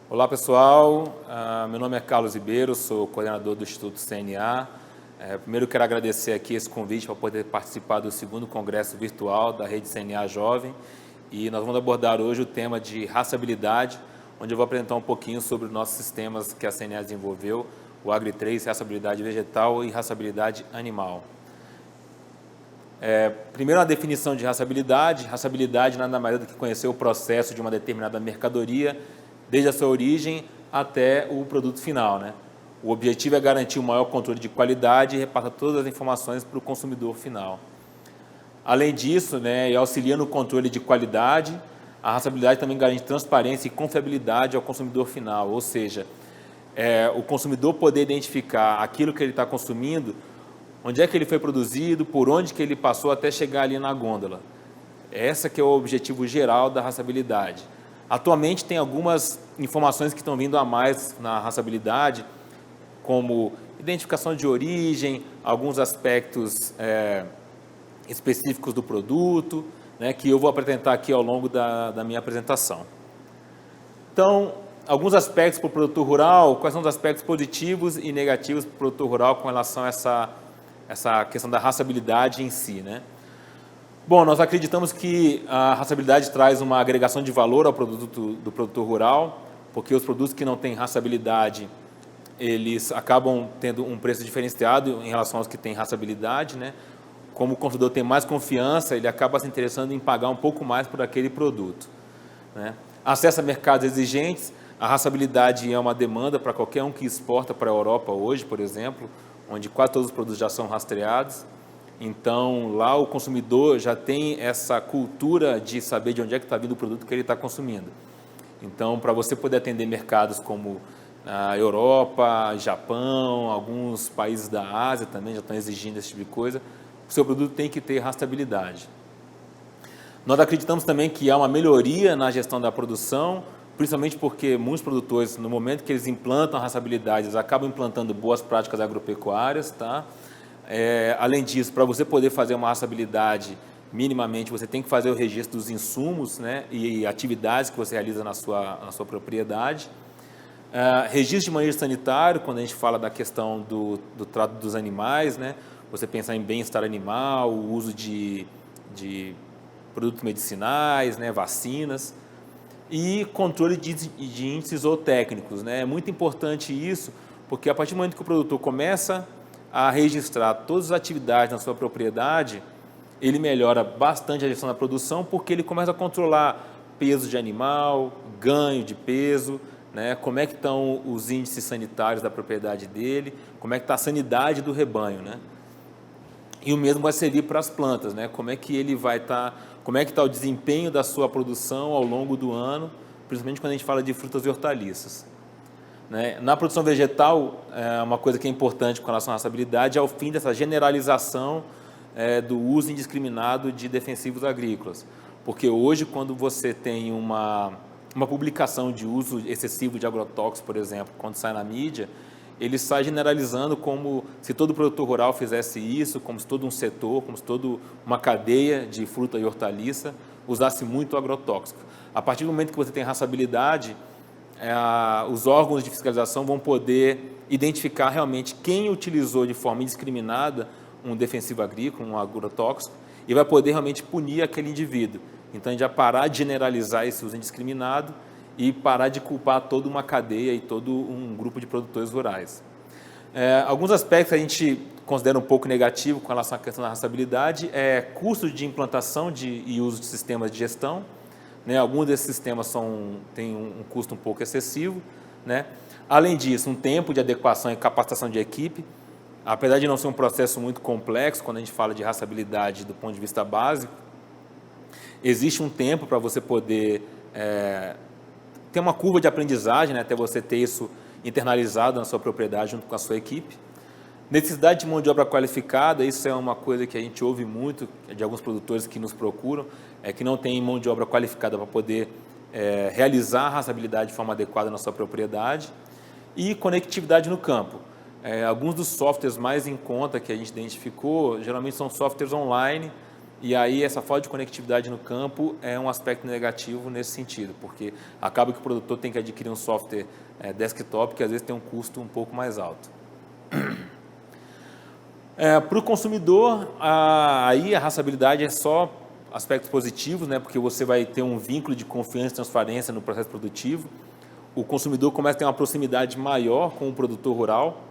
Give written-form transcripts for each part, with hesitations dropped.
Olá pessoal, meu nome é Carlos Ribeiro, sou coordenador do Instituto CNA. Primeiro quero agradecer aqui esse convite para poder participar do segundo congresso virtual da Rede CNA Jovem e nós vamos abordar hoje o tema de raçabilidade, onde eu vou apresentar um pouquinho sobre os nossos sistemas que a CNA desenvolveu, o Agri3, raçabilidade vegetal e raçabilidade animal. Primeiro, a definição de raçabilidade. Raçabilidade nada mais é do que conhecer o processo de uma determinada mercadoria, desde a sua origem até o produto final, né? O objetivo é garantir o maior controle de qualidade e repassar todas as informações para o consumidor final. Além disso, né, e auxilia no controle de qualidade, a raçabilidade também garante transparência e confiabilidade ao consumidor final, ou seja, o consumidor poder identificar aquilo que ele está consumindo, onde é que ele foi produzido, por onde que ele passou até chegar ali na gôndola. Esse que é o objetivo geral da raçabilidade. Atualmente tem algumas informações que estão vindo a mais na raçabilidade, como identificação de origem, alguns aspectos específicos do produto, né, que eu vou apresentar aqui ao longo da minha apresentação. Então, alguns aspectos para o produtor rural, quais são os aspectos positivos e negativos para o produtor rural com relação a essa questão da raçabilidade em si, né? Bom, nós acreditamos que a raçabilidade traz uma agregação de valor ao produto do produtor rural, porque os produtos que não têm raçabilidade, eles acabam tendo um preço diferenciado em relação aos que têm raçabilidade, né? Como o consumidor tem mais confiança, ele acaba se interessando em pagar um pouco mais por aquele produto, né? Acesso a mercados exigentes, a raçabilidade é uma demanda para qualquer um que exporta para a Europa hoje, por exemplo, onde quase todos os produtos já são rastreados. Então, lá o consumidor já tem essa cultura de saber de onde é que está vindo o produto que ele está consumindo. Então, para você poder atender mercados como a Europa, Japão, alguns países da Ásia também já estão exigindo esse tipo de coisa, o seu produto tem que ter rastreabilidade. Nós acreditamos também que há uma melhoria na gestão da produção, principalmente porque muitos produtores, no momento que eles implantam a raçabilidade, eles acabam implantando boas práticas agropecuárias, tá? Além disso, para você poder fazer uma raçabilidade minimamente, você tem que fazer o registro dos insumos, né, e atividades que você realiza na sua propriedade. Registro de manejo sanitário, quando a gente fala da questão do trato dos animais, né, você pensar em bem-estar animal, o uso de produtos medicinais, né, vacinas, e controle de índices zootécnicos, né. É muito importante isso, porque a partir do momento que o produtor começa a registrar todas as atividades na sua propriedade, ele melhora bastante a gestão da produção, porque ele começa a controlar peso de animal, ganho de peso, né, como é que estão os índices sanitários da propriedade dele, como é que está a sanidade do rebanho, né? E o mesmo vai servir para as plantas, né? Como é que ele vai estar, como é que está o desempenho da sua produção ao longo do ano, principalmente quando a gente fala de frutas e hortaliças. Né? Na produção vegetal, uma coisa que é importante com relação à raçabilidade é o fim dessa generalização do uso indiscriminado de defensivos agrícolas. Porque hoje, quando você tem uma publicação de uso excessivo de agrotóxicos, por exemplo, quando sai na mídia, ele sai generalizando como se todo produtor rural fizesse isso, como se todo um setor, como se toda uma cadeia de fruta e hortaliça usasse muito agrotóxico. A partir do momento que você tem raçabilidade, os órgãos de fiscalização vão poder identificar realmente quem utilizou de forma indiscriminada um defensivo agrícola, um agrotóxico, e vai poder realmente punir aquele indivíduo. Então, a gente vai parar de generalizar esse uso indiscriminado e parar de culpar toda uma cadeia e todo um grupo de produtores rurais. Alguns aspectos que a gente considera um pouco negativo com relação à questão da raçabilidade é custo de implantação e uso de sistemas de gestão, né? Alguns desses sistemas têm um custo um pouco excessivo, né? Além disso, um tempo de adequação e capacitação de equipe, apesar de não ser um processo muito complexo, quando a gente fala de raçabilidade do ponto de vista básico, existe um tempo para você poder ter uma curva de aprendizagem, né, até você ter isso internalizado na sua propriedade junto com a sua equipe. Necessidade de mão de obra qualificada, isso é uma coisa que a gente ouve muito de alguns produtores que nos procuram, que não tem mão de obra qualificada para poder realizar a raçabilidade de forma adequada na sua propriedade. E conectividade no campo. Alguns dos softwares mais em conta que a gente identificou, geralmente são softwares online E aí essa falta de conectividade no campo é um aspecto negativo nesse sentido, porque acaba que o produtor tem que adquirir um software desktop que às vezes tem um custo um pouco mais alto. Para o consumidor, aí a rastreabilidade é só aspectos positivos, né, porque você vai ter um vínculo de confiança e transparência no processo produtivo. O consumidor começa a ter uma proximidade maior com o produtor rural,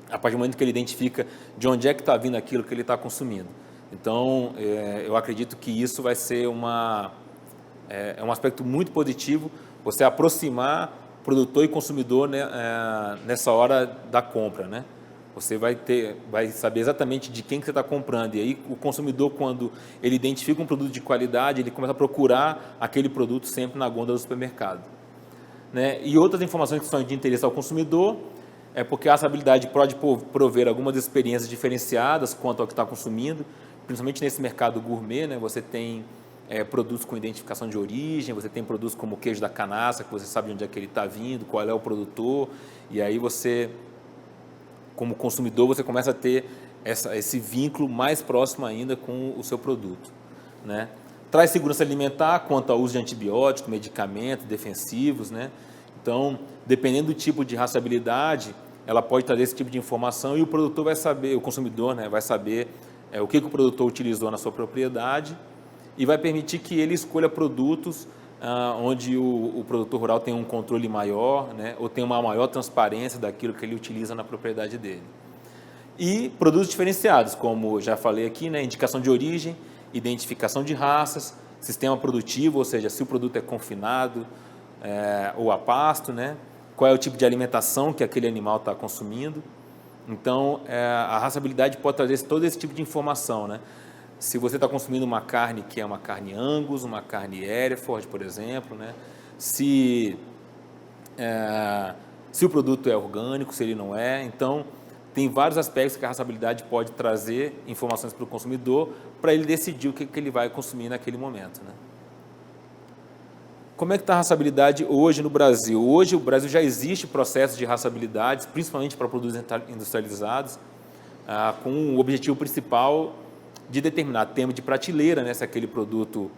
a partir do momento que ele identifica de onde é que está vindo aquilo que ele está consumindo. Então, eu acredito que isso vai ser um aspecto muito positivo, você aproximar produtor e consumidor, né, nessa hora da compra, né? Você vai saber exatamente de quem que você está comprando. E aí o consumidor, quando ele identifica um produto de qualidade, ele começa a procurar aquele produto sempre na gôndola do supermercado, né? E outras informações que são de interesse ao consumidor é porque a rastreabilidade pode prover algumas experiências diferenciadas quanto ao que está consumindo, principalmente nesse mercado gourmet, né? Você tem produtos com identificação de origem, você tem produtos como o queijo da canaça, que você sabe de onde é que ele está vindo, qual é o produtor, e aí você, como consumidor, você começa a ter esse vínculo mais próximo ainda com o seu produto, né? Traz segurança alimentar quanto ao uso de antibióticos, medicamentos, defensivos, né? Então, dependendo do tipo de rastreabilidade, ela pode trazer esse tipo de informação e o produtor vai saber, o consumidor, né, vai saber o que o produtor utilizou na sua propriedade e vai permitir que ele escolha produtos onde o produtor rural tem um controle maior, né, ou tem uma maior transparência daquilo que ele utiliza na propriedade dele. E produtos diferenciados, como já falei aqui, né, indicação de origem, identificação de raças, sistema produtivo, ou seja, se o produto é confinado ou a pasto, né, qual é o tipo de alimentação que aquele animal está consumindo. Então, a rastreabilidade pode trazer todo esse tipo de informação, né? Se você está consumindo uma carne que é uma carne Angus, uma carne Hereford, por exemplo, né? Se o produto é orgânico, se ele não é. Então, tem vários aspectos que a rastreabilidade pode trazer informações para o consumidor para ele decidir o que ele vai consumir naquele momento, né? Como é que está a rastreabilidade hoje no Brasil? Hoje, o Brasil já existe processos de rastreabilidade, principalmente para produtos industrializados, com o objetivo principal de determinar tempo de prateleira, né, se aquele produto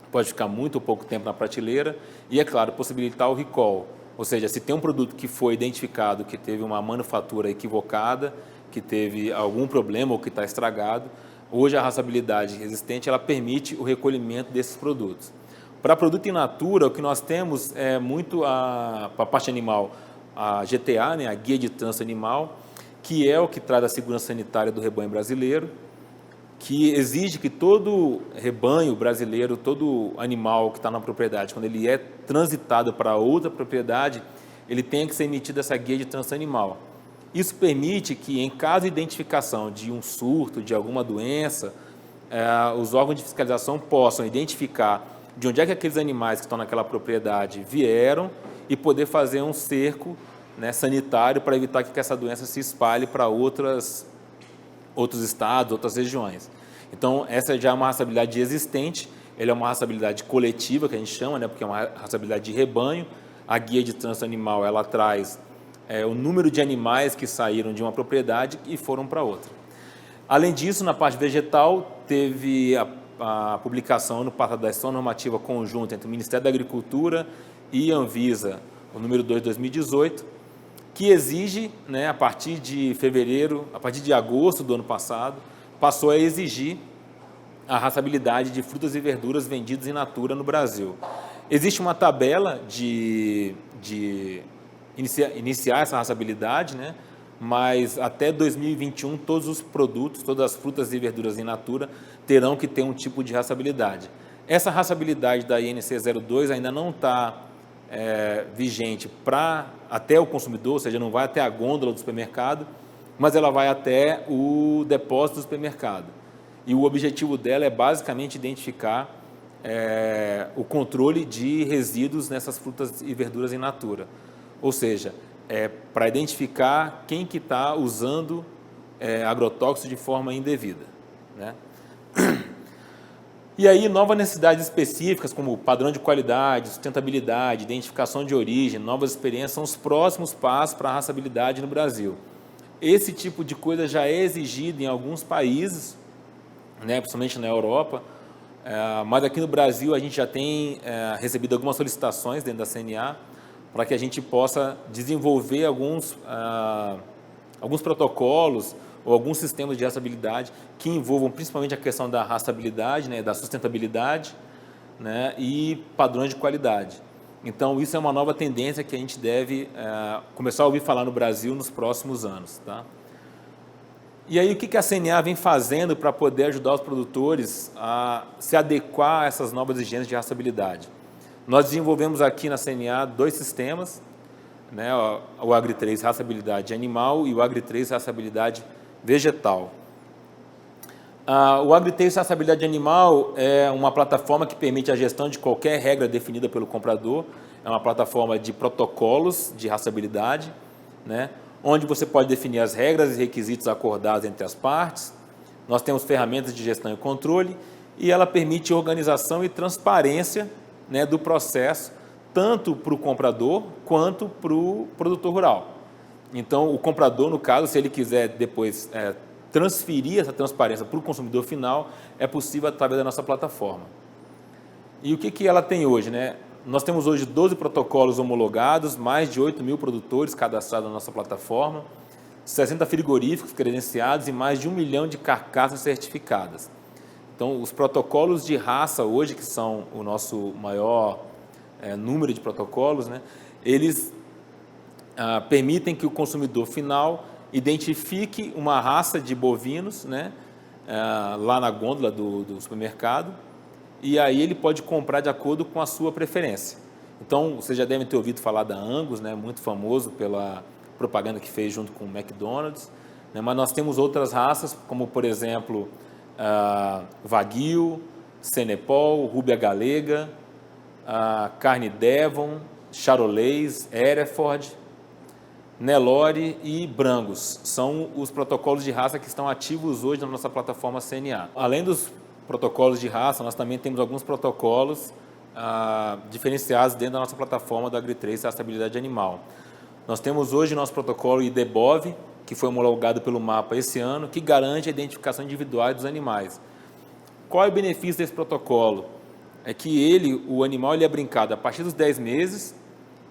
pode ficar muito ou pouco tempo na prateleira, e, é claro, possibilitar o recall, ou seja, se tem um produto que foi identificado que teve uma manufatura equivocada, que teve algum problema ou que está estragado, hoje a rastreabilidade existente ela permite o recolhimento desses produtos. Para produto in natura, o que nós temos é muito para a parte animal, a GTA, né, a Guia de Trânsito Animal, que é o que traz a segurança sanitária do rebanho brasileiro, que exige que todo rebanho brasileiro, todo animal que está na propriedade, quando ele é transitado para outra propriedade, ele tenha que ser emitido essa Guia de Trânsito Animal. Isso permite que, em caso de identificação de um surto, de alguma doença, os órgãos de fiscalização possam identificar de onde é que aqueles animais que estão naquela propriedade vieram e poder fazer um cerco, né, sanitário para evitar que essa doença se espalhe para outros estados, outras regiões. Então, essa já é uma rastreabilidade existente, ela é uma rastreabilidade coletiva, que a gente chama, né, porque é uma rastreabilidade de rebanho. A Guia de Trânsito Animal, ela traz o número de animais que saíram de uma propriedade e foram para outra. Além disso, na parte vegetal, teve a publicação no passado da ação normativa conjunta entre o Ministério da Agricultura e a Anvisa, o número 2 de 2018, que exige, né, a partir de agosto do ano passado, passou a exigir a rastreabilidade de frutas e verduras vendidas in natura no Brasil. Existe uma tabela de iniciar essa rastreabilidade, né, mas até 2021 todos os produtos, todas as frutas e verduras in natura terão que ter um tipo de rastreabilidade. Essa rastreabilidade da INC 02 ainda não está vigente até o consumidor, ou seja, não vai até a gôndola do supermercado, mas ela vai até o depósito do supermercado. E o objetivo dela é basicamente identificar o controle de resíduos nessas frutas e verduras in natura. Ou seja, para identificar quem que está usando agrotóxicos de forma indevida, né? E aí, novas necessidades específicas, como padrão de qualidade, sustentabilidade, identificação de origem, novas experiências, são os próximos passos para a rastreabilidade no Brasil. Esse tipo de coisa já é exigido em alguns países, né, principalmente na Europa, mas aqui no Brasil a gente já tem recebido algumas solicitações dentro da CNA para que a gente possa desenvolver alguns protocolos ou alguns sistemas de rastreabilidade que envolvam principalmente a questão da rastreabilidade, né, da sustentabilidade, né, e padrões de qualidade. Então, isso é uma nova tendência que a gente deve começar a ouvir falar no Brasil nos próximos anos. Tá? E aí, o que a CNA vem fazendo para poder ajudar os produtores a se adequar a essas novas exigências de rastreabilidade? Nós desenvolvemos aqui na CNA 2 sistemas, né, o Agri3 Rastreabilidade Animal e o Agri3 Rastreabilidade Vegetal. O Agri3 Rastreabilidade Animal é uma plataforma que permite a gestão de qualquer regra definida pelo comprador. É uma plataforma de protocolos de rastreabilidade, né, onde você pode definir as regras e requisitos acordados entre as partes. Nós temos ferramentas de gestão e controle e ela permite organização e transparência, né, do processo, tanto para o comprador quanto para o produtor rural. Então, o comprador, no caso, se ele quiser depois transferir essa transparência para o consumidor final, é possível através da nossa plataforma. E o que ela tem hoje, né? Nós temos hoje 12 protocolos homologados, mais de 8.000 produtores cadastrados na nossa plataforma, 60 frigoríficos credenciados e mais de 1 milhão de carcaças certificadas. Então, os protocolos de raça hoje, que são o nosso maior número de protocolos, né, eles permitem que o consumidor final identifique uma raça de bovinos, né, lá na gôndola do supermercado, e aí ele pode comprar de acordo com a sua preferência. Então, vocês já devem ter ouvido falar da Angus, né, muito famoso pela propaganda que fez junto com o McDonald's, né, mas nós temos outras raças, como, por exemplo, Wagyu, Senepol, Rúbia Galega, Carne Devon, Charolais, Hereford, Nelore e Brangus. São os protocolos de raça que estão ativos hoje na nossa plataforma CNA. Além dos protocolos de raça, nós também temos alguns protocolos diferenciados dentro da nossa plataforma do Agri3 Rastreabilidade Animal. Nós temos hoje nosso protocolo IDBOV, que foi homologado pelo MAPA esse ano, que garante a identificação individual dos animais. Qual é o benefício desse protocolo? É que o animal é brincado a partir dos 10 meses,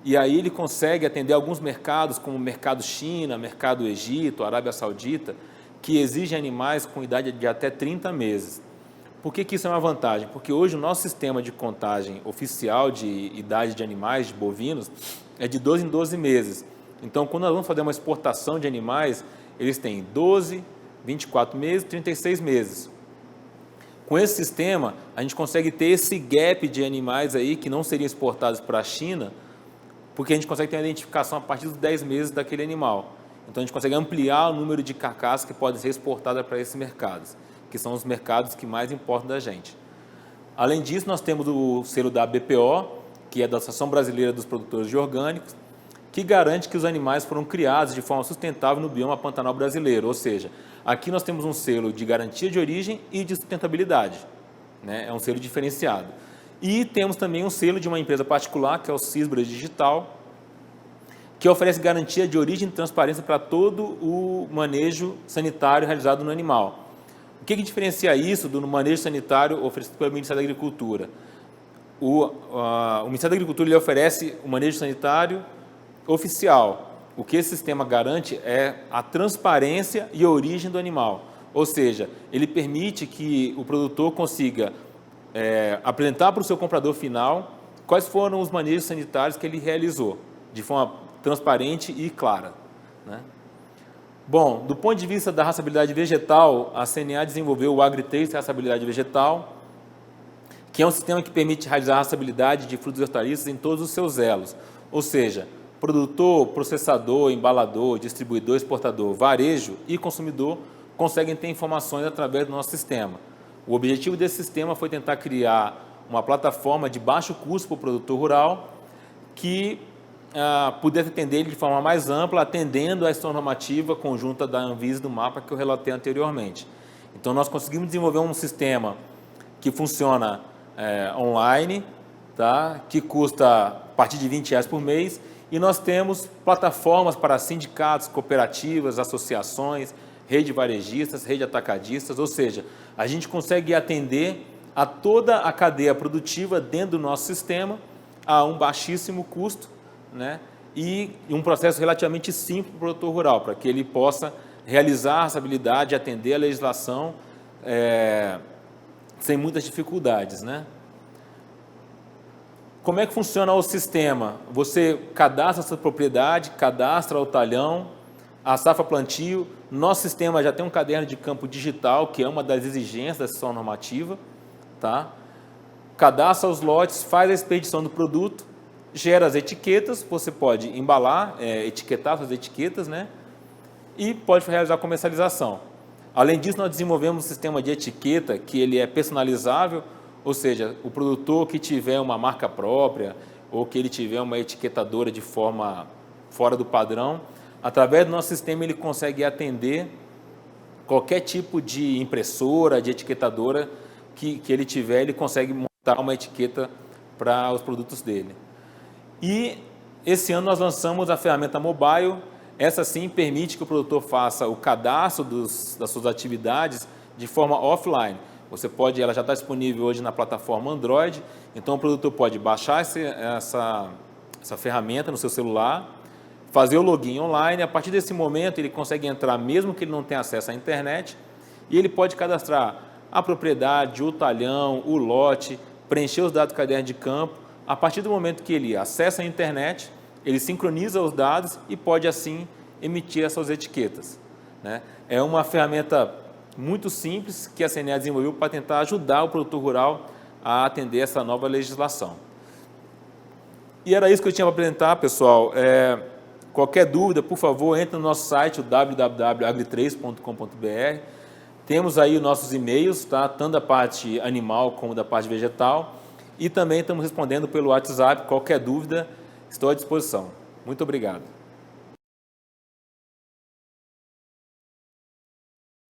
e aí ele consegue atender alguns mercados, como o mercado China, mercado Egito, Arábia Saudita, que exigem animais com idade de até 30 meses. Por que isso é uma vantagem? Porque hoje o nosso sistema de contagem oficial de idade de animais, de bovinos, é de 12 em 12 meses. Então, quando nós vamos fazer uma exportação de animais, eles têm 12, 24 meses, 36 meses. Com esse sistema, a gente consegue ter esse gap de animais aí que não seriam exportados para a China, porque a gente consegue ter uma identificação a partir dos 10 meses daquele animal. Então, a gente consegue ampliar o número de carcaças que podem ser exportadas para esses mercados, que são os mercados que mais importam da gente. Além disso, nós temos o selo da BPO, que é da Associação Brasileira dos Produtores de Orgânicos, que garante que os animais foram criados de forma sustentável no bioma pantanal brasileiro. Ou seja, aqui nós temos um selo de garantia de origem e de sustentabilidade, né? É um selo diferenciado. E temos também um selo de uma empresa particular, que é o Sisbra Digital, que oferece garantia de origem e transparência para todo o manejo sanitário realizado no animal. O que diferencia isso do manejo sanitário oferecido pelo Ministério da Agricultura? O Ministério da Agricultura ele oferece o manejo sanitário oficial. O que esse sistema garante é a transparência e a origem do animal. Ou seja, ele permite que o produtor consiga apresentar para o seu comprador final quais foram os manejos sanitários que ele realizou, de forma transparente e clara, né? Bom, do ponto de vista da rastreabilidade vegetal, a CNA desenvolveu o Agri3 Rastreabilidade Vegetal, que é um sistema que permite realizar a rastreabilidade de frutos e hortaliças em todos os seus elos, ou seja, produtor, processador, embalador, distribuidor, exportador, varejo e consumidor conseguem ter informações através do nosso sistema. O objetivo desse sistema foi tentar criar uma plataforma de baixo custo para o produtor rural que pudesse atender ele de forma mais ampla, atendendo a essa normativa conjunta da Anvisa e do MAPA que eu relatei anteriormente. Então, nós conseguimos desenvolver um sistema que funciona online, tá? Que custa a partir de R$20 por mês, e nós temos plataformas para sindicatos, cooperativas, associações, rede de varejistas, rede de atacadistas, ou seja, a gente consegue atender a toda a cadeia produtiva dentro do nosso sistema a um baixíssimo custo, né? E um processo relativamente simples para o produtor rural, para que ele possa realizar essa habilidade de atender a legislação sem muitas dificuldades, né? Como é que funciona o sistema? Você cadastra a sua propriedade, cadastra o talhão, a safra plantio. Nosso sistema já tem um caderno de campo digital, que é uma das exigências da seção normativa, tá? Cadastra os lotes, faz a expedição do produto, gera as etiquetas, você pode embalar, etiquetar suas etiquetas, né? E pode realizar a comercialização. Além disso, nós desenvolvemos um sistema de etiqueta que ele é personalizável, ou seja, o produtor que tiver uma marca própria ou que ele tiver uma etiquetadora de forma fora do padrão, através do nosso sistema ele consegue atender qualquer tipo de impressora, de etiquetadora que ele tiver, ele consegue montar uma etiqueta para os produtos dele. E esse ano nós lançamos a ferramenta mobile. Essa sim permite que o produtor faça o cadastro das suas atividades de forma offline. Ela já está disponível hoje na plataforma Android, então o produtor pode baixar essa ferramenta no seu celular, fazer o login online. A partir desse momento ele consegue entrar, mesmo que ele não tenha acesso à internet, e ele pode cadastrar a propriedade, o talhão, o lote, preencher os dados do caderno de campo. A partir do momento que ele acessa a internet, ele sincroniza os dados e pode assim emitir essas etiquetas, né? É uma ferramenta muito simples que a CNEA desenvolveu para tentar ajudar o produtor rural a atender essa nova legislação. E era isso que eu tinha para apresentar, pessoal. Qualquer dúvida, por favor, entre no nosso site, o www.agri3.com.br. Temos aí os nossos e-mails, tá? Tanto da parte animal como da parte vegetal. E também estamos respondendo pelo WhatsApp. Qualquer dúvida, estou à disposição. Muito obrigado.